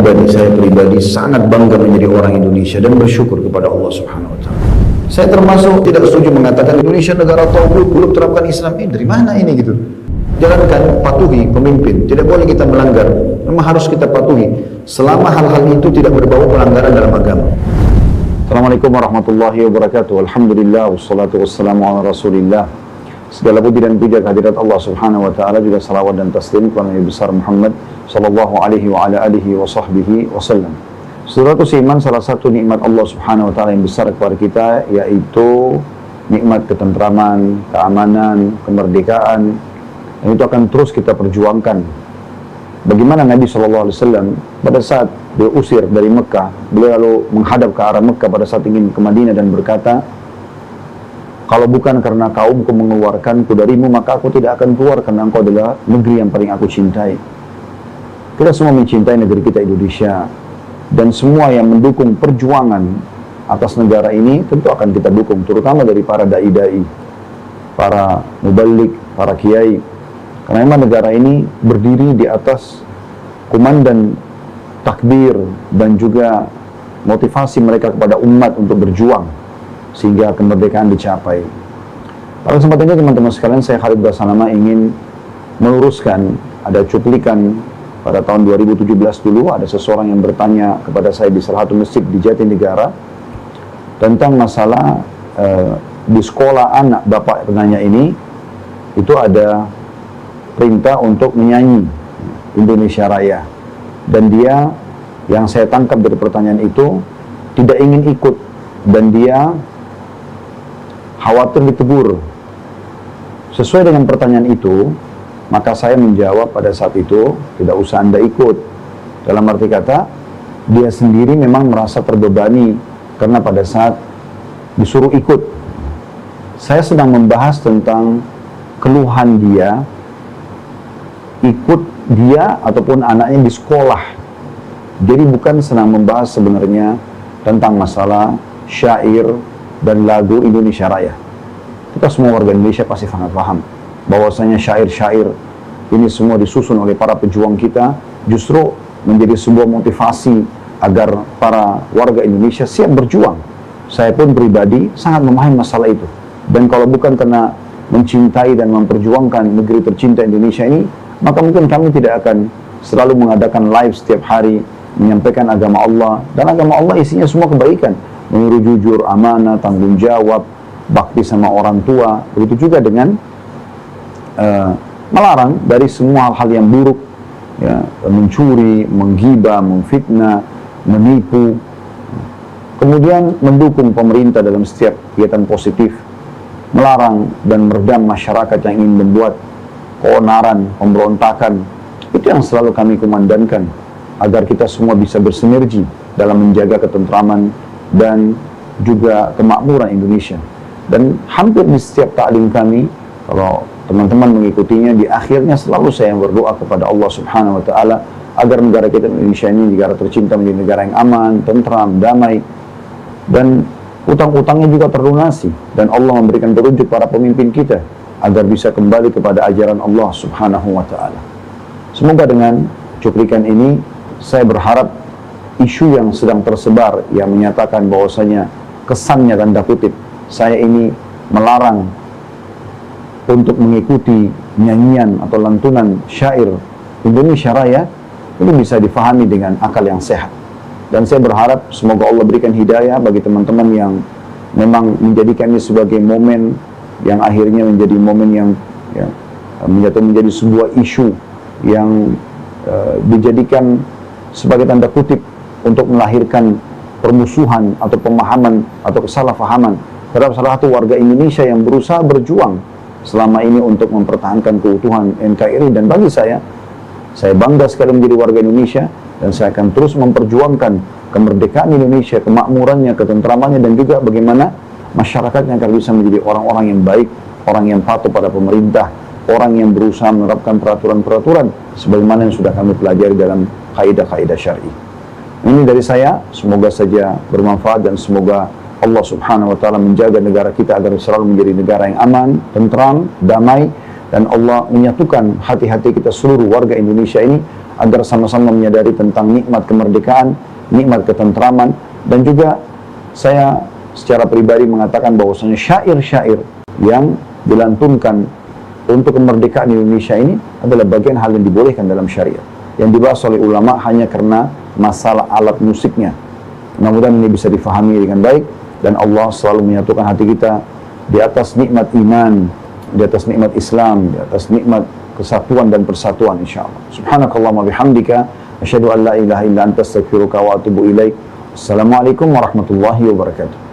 saya pribadi sangat bangga menjadi orang Indonesia dan bersyukur kepada Allah Subhanahu wa taala. Saya termasuk tidak setuju mengatakan Indonesia negara tauhid, belum terapkan Islam. Dari mana ini gitu? Jalankan, patuhi pemimpin. Tidak boleh kita melanggar. Memang harus kita patuhi selama hal-hal itu tidak berbau pelanggaran dalam agama. Assalamualaikum warahmatullahi wabarakatuh. Alhamdulillah wassalatu wassalamu ala Rasulillah. Segala puji dan puja kehadirat Allah Subhanahu wa taala, juga salawat dan taslim kepada Nabi besar Muhammad sallallahu alaihi wa ala alihi wa sahbihi wasallam. Saudaraku seiman, salah satu nikmat Allah Subhanahu wa taala yang besar kepada kita yaitu nikmat ketentraman, keamanan, kemerdekaan. Dan itu akan terus kita perjuangkan. Bagaimana Nabi SAW pada saat diusir dari Mekah, beliau lalu menghadap ke arah Mekah pada saat ingin ke Madinah dan berkata, kalau bukan karena kaumku mengeluarkanku darimu, maka aku tidak akan keluar, karena engkau adalah negeri yang paling aku cintai. Kita semua mencintai negeri kita Indonesia, dan semua yang mendukung perjuangan atas negara ini tentu akan kita dukung, terutama dari para dai-dai, para mubalik, para kiai. Karena memang negara ini berdiri di atas kumandan takbir dan juga motivasi mereka kepada umat untuk berjuang sehingga kemerdekaan dicapai. Pada kesempatan ini teman-teman sekalian, saya Khalid Basanama ingin meluruskan, ada cuplikan pada tahun 2017 dulu, ada seseorang yang bertanya kepada saya di salah satu masjid di Jatinegara tentang masalah di sekolah anak bapak penanya ini, itu ada perintah untuk menyanyi Indonesia Raya, dan dia, yang saya tangkap dari pertanyaan itu, tidak ingin ikut, dan dia khawatir ditegur. Sesuai dengan pertanyaan itu, maka saya menjawab pada saat itu, tidak usah Anda ikut. Dalam arti kata, dia sendiri memang merasa terbebani karena pada saat disuruh ikut. Saya sedang membahas tentang keluhan dia, ikut dia ataupun anaknya di sekolah. Jadi bukan sedang membahas sebenarnya tentang masalah syair dan lagu Indonesia Raya. Kita semua warga Indonesia pasti sangat paham bahwasanya syair-syair ini semua disusun oleh para pejuang kita, justru menjadi sebuah motivasi agar para warga Indonesia siap berjuang. Saya pun pribadi sangat memahami masalah itu. Dan kalau bukan karena mencintai dan memperjuangkan negeri tercinta Indonesia ini, maka mungkin kami tidak akan selalu mengadakan live setiap hari menyampaikan agama Allah. Dan agama Allah isinya semua kebaikan, menyuruh jujur, amanah, tanggung jawab, bakti sama orang tua. Begitu juga dengan melarang dari semua hal-hal yang buruk, ya, mencuri, menggibah, memfitnah, menipu. Kemudian mendukung pemerintah dalam setiap kegiatan positif, melarang dan meredam masyarakat yang ingin membuat keonaran, pemberontakan. Itu yang selalu kami kumandangkan, agar kita semua bisa bersinergi dalam menjaga ketentraman dan juga kemakmuran Indonesia. Dan hampir di setiap taklim kami, kalau teman-teman mengikutinya, di akhirnya selalu saya berdoa kepada Allah Subhanahu wa taala agar negara kita Indonesia ini, negara tercinta, menjadi negara yang aman, tentram, damai, dan utang-utangnya juga terlunasi, dan Allah memberikan petunjuk para pemimpin kita agar bisa kembali kepada ajaran Allah Subhanahu wa taala. Semoga dengan cuplikan ini, saya berharap isu yang sedang tersebar yang menyatakan bahwasanya kesannya tanda kutip saya ini melarang untuk mengikuti nyanyian atau lantunan syair Indonesia Raya, ini bisa difahami dengan akal yang sehat. Dan saya berharap semoga Allah berikan hidayah bagi teman-teman yang memang menjadikan ini sebagai momen yang akhirnya menjadi momen yang menjadi sebuah isu yang dijadikan sebagai tanda kutip untuk melahirkan permusuhan atau pemahaman atau kesalahpahaman terhadap salah satu warga Indonesia yang berusaha berjuang selama ini untuk mempertahankan keutuhan NKRI. Dan bagi saya bangga sekali menjadi warga Indonesia, dan saya akan terus memperjuangkan kemerdekaan Indonesia, kemakmurannya, ketentramannya, dan juga bagaimana masyarakatnya agar bisa menjadi orang-orang yang baik, orang yang patuh pada pemerintah, orang yang berusaha menerapkan peraturan-peraturan sebagaimana yang sudah kami pelajari dalam kaidah-kaidah syar'i. Ini dari saya, semoga saja bermanfaat dan semoga Allah Subhanahu wa taala menjaga negara kita agar selalu menjadi negara yang aman, tentram, damai, dan Allah menyatukan hati-hati kita seluruh warga Indonesia ini agar sama-sama menyadari tentang nikmat kemerdekaan, nikmat ketentraman, dan juga saya secara pribadi mengatakan bahwasanya syair-syair yang dilantunkan untuk kemerdekaan Indonesia ini adalah bagian hal yang dibolehkan dalam syariat. Yang dibahas oleh ulama hanya karena masalah alat musiknya. Mudah-mudahan ini bisa difahami dengan baik, dan Allah selalu menyatukan hati kita di atas nikmat iman, di atas nikmat Islam, di atas nikmat kesatuan dan persatuan insyaallah. Subhanakallahumma bihamdika asyhadu an la ilaha illa anta astaghfiruka wa atubu ilaik. Assalamualaikum warahmatullahi wabarakatuh.